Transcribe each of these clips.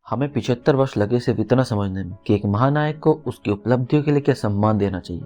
हमें 75 वर्ष लगे सिर्फ इतना समझने में कि एक महानायक को उसकी उपलब्धियों के लिए क्या सम्मान देना चाहिए।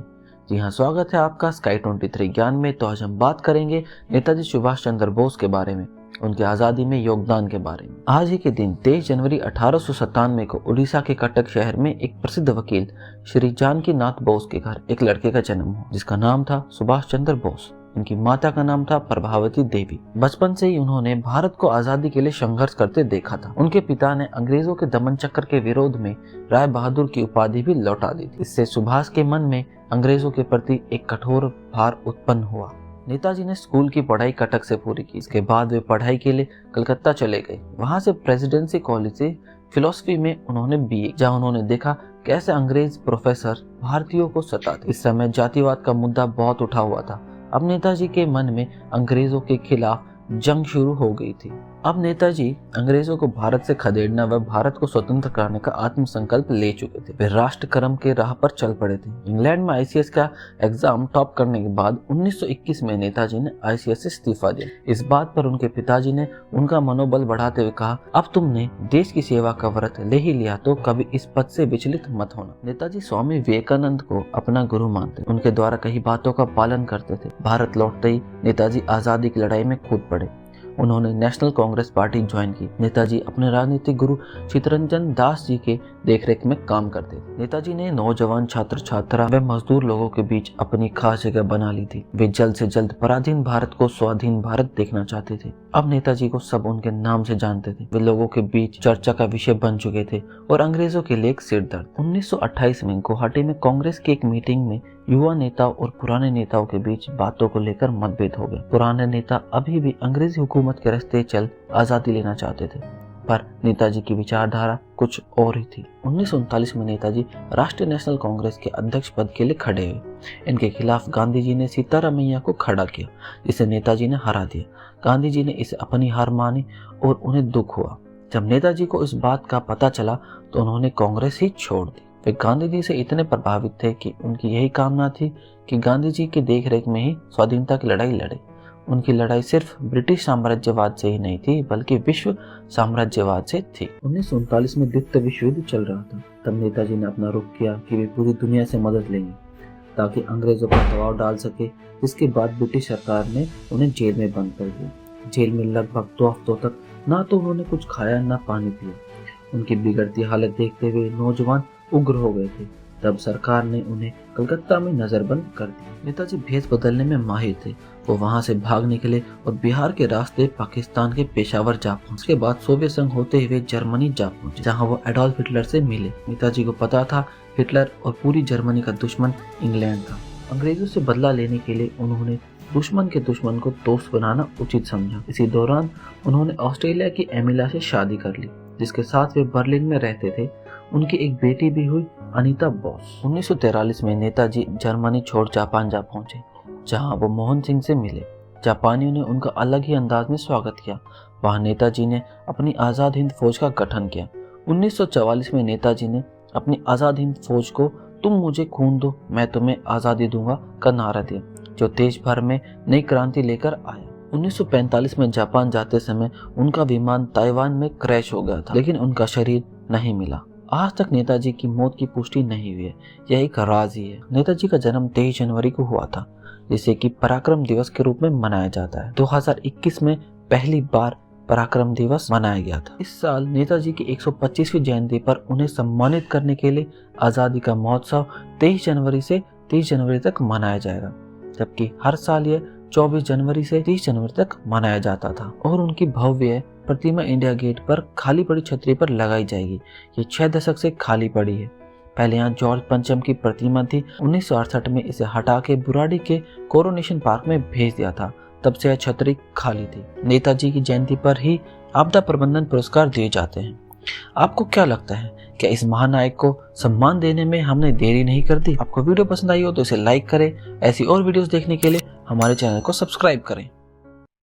जी हाँ, स्वागत है आपका स्काई 23 ज्ञान में। तो आज हम बात करेंगे नेताजी सुभाष चंद्र बोस के बारे में, उनकी आज़ादी में योगदान के बारे में। आज ही के दिन 23 जनवरी 1897 को उड़ीसा के कटक शहर में एक प्रसिद्ध वकील श्री जानकी नाथ बोस के घर एक लड़के का जन्म हुआ, जिसका नाम था सुभाष चंद्र बोस। इनकी माता का नाम था प्रभावती देवी। बचपन से ही उन्होंने भारत को आजादी के लिए संघर्ष करते देखा था। उनके पिता ने अंग्रेजों के दमन चक्र के विरोध में राय बहादुर की उपाधि भी लौटा दी थी। इससे सुभाष के मन में अंग्रेजों के प्रति एक कठोर भार उत्पन्न हुआ। नेताजी ने स्कूल की पढ़ाई कटक से पूरी की। इसके बाद वे पढ़ाई के लिए कलकत्ता चले गए। वहां से प्रेसिडेंसी कॉलेज से फिलोसफी में उन्होंने बीए, जहां उन्होंने देखा कैसे अंग्रेज प्रोफेसर भारतीयों को सताते। इस समय जातिवाद का मुद्दा बहुत उठा हुआ था। अब नेताजी के मन में अंग्रेजों के खिलाफ जंग शुरू हो गई थी। अब नेताजी अंग्रेजों को भारत से खदेड़ना व भारत को स्वतंत्र कराने का आत्म संकल्प ले चुके थे। वे राष्ट्र कर्म के राह पर चल पड़े थे। इंग्लैंड में आईसीएस का एग्जाम टॉप करने के बाद 1921 में नेताजी ने आईसीएस से इस्तीफा दिया। इस बात पर उनके पिताजी ने उनका मनोबल बढ़ाते हुए कहा, अब तुमने देश की सेवा का व्रत ले ही लिया तो कभी इस पद से विचलित मत होना। नेताजी स्वामी विवेकानंद को अपना गुरु मानते, उनके द्वारा कही बातों का पालन करते थे। भारत लौटते ही नेताजी आजादी की लड़ाई में कूद पड़े। उन्होंने नेशनल कांग्रेस पार्टी ज्वाइन की। नेताजी अपने राजनीतिक गुरु चित्तरंजन दास जी के देखरेख में काम करते थे। नेताजी ने नौजवान छात्र छात्रा व मजदूर लोगों के बीच अपनी खास जगह बना ली थी। वे जल्द से जल्द पराधीन भारत को स्वाधीन भारत देखना चाहते थे। अब नेताजी को सब उनके नाम से जानते थे। वे लोगों के बीच चर्चा का विषय बन चुके थे और अंग्रेजों के लिए एक सिरदर्द। 1928 में गुवाहाटी में कांग्रेस की एक मीटिंग में युवा नेताओं और पुराने नेताओं के बीच बातों को लेकर मतभेद हो गए। पुराने नेता अभी भी अंग्रेजी हुकूमत के रास्ते चल आजादी लेना चाहते थे, पर नेताजी की विचारधारा कुछ और ही थी। 1939 में नेताजी राष्ट्रीय नेशनल कांग्रेस के अध्यक्ष पद के लिए खड़े हुए। इनके खिलाफ गांधी जी ने सीतारामैया को खड़ा किया, जिसे नेताजी ने हरा दिया। गांधी जी ने इसे अपनी हार मानी और उन्हें दुख हुआ। जब नेताजी को इस बात का पता चला तो उन्होंने कांग्रेस ही छोड़ दी। वे गांधी जी से इतने प्रभावित थे कि उनकी यही कामना थी कि गांधी जी की देखरेख में ही स्वाधीनता की लड़ाई लड़े। उनकी लड़ाई सिर्फ ब्रिटिश साम्राज्यवाद से ही नहीं थी, बल्कि विश्व साम्राज्यवाद से थी। 1939 में द्वितीय विश्व युद्ध चल रहा था। तब नेताजी ने अपना रुख किया कि वे पूरी दुनिया से मदद लेंगे ताकि अंग्रेजों पर दबाव डाल सके। जिसके बाद ब्रिटिश सरकार ने उन्हें जेल में बंद कर दिया। जेल में लगभग 2 हफ्तों तक ना तो उन्होंने कुछ खाया ना पानी पिया। उनकी बिगड़ती हालत देखते हुए नौजवान उग्र हो गए थे। तब सरकार ने उन्हें कलकत्ता में नजरबंद कर दिया। नेताजी भेष बदलने में माहिर थे। वो वहां से भाग निकले और बिहार के रास्ते पाकिस्तान के पेशावर जा पहुंचे। उसके बाद सोवियत संघ होते हुए जर्मनी जा पहुंचे, जहां वो एडोल्फ हिटलर से मिले। नेताजी को पता था हिटलर और पूरी जर्मनी का दुश्मन इंग्लैंड था। अंग्रेजों से बदला लेने के लिए उन्होंने दुश्मन के दुश्मन को दोस्त बनाना उचित समझा। इसी दौरान उन्होंने ऑस्ट्रेलिया की एमिला से शादी कर ली, जिसके साथ वे बर्लिन में रहते थे। उनकी एक बेटी भी हुई, अनीता बोस। 1943 में नेताजी जर्मनी छोड़ जापान जा पहुंचे, जहां वो मोहन सिंह से मिले। जापानियों ने उनका अलग ही अंदाज में स्वागत किया। वहां नेताजी ने अपनी आज़ाद हिंद फौज का गठन किया। 1944 में नेताजी ने अपनी आज़ाद हिंद फौज को तुम मुझे खून दो मैं तुम्हें आज़ादी दूंगा का नारा दिया, जो देश भर में नई क्रांति लेकर आया। 1945 में जापान जाते समय उनका विमान ताइवान में क्रैश हो गया था, लेकिन उनका शरीर नहीं मिला। आज तक नेताजी की मौत की पुष्टि नहीं हुई है। यह एक राज ही है। नेताजी का जन्म 23 जनवरी को हुआ था, जिसे कि पराक्रम दिवस के रूप में मनाया जाता है। 2021 में पहली बार पराक्रम दिवस मनाया गया था। इस साल नेताजी की 125वीं जयंती पर उन्हें सम्मानित करने के लिए आज़ादी का महोत्सव 23 जनवरी से 30 जनवरी तक मनाया जाएगा, जबकि हर साल यह 24 जनवरी से 30 जनवरी तक मनाया जाता था। और उनकी भव्य प्रतिमा इंडिया गेट पर खाली पड़ी छतरी पर लगाई जाएगी। ये 6 दशक से खाली पड़ी है। पहले यहाँ जॉर्ज पंचम की प्रतिमा थी। 1968 में इसे हटा के बुराड़ी के कोरोनेशन पार्क में भेज दिया था। तब से यह छतरी खाली थी। नेताजी की जयंती पर ही आपदा प्रबंधन पुरस्कार दिए जाते हैं। आपको क्या लगता है, क्या इस महानायक को सम्मान देने में हमने देरी नहीं कर दी? आपको वीडियो पसंद आई हो तो इसे लाइक करें। ऐसी और वीडियोस देखने के लिए हमारे चैनल को सब्सक्राइब करें।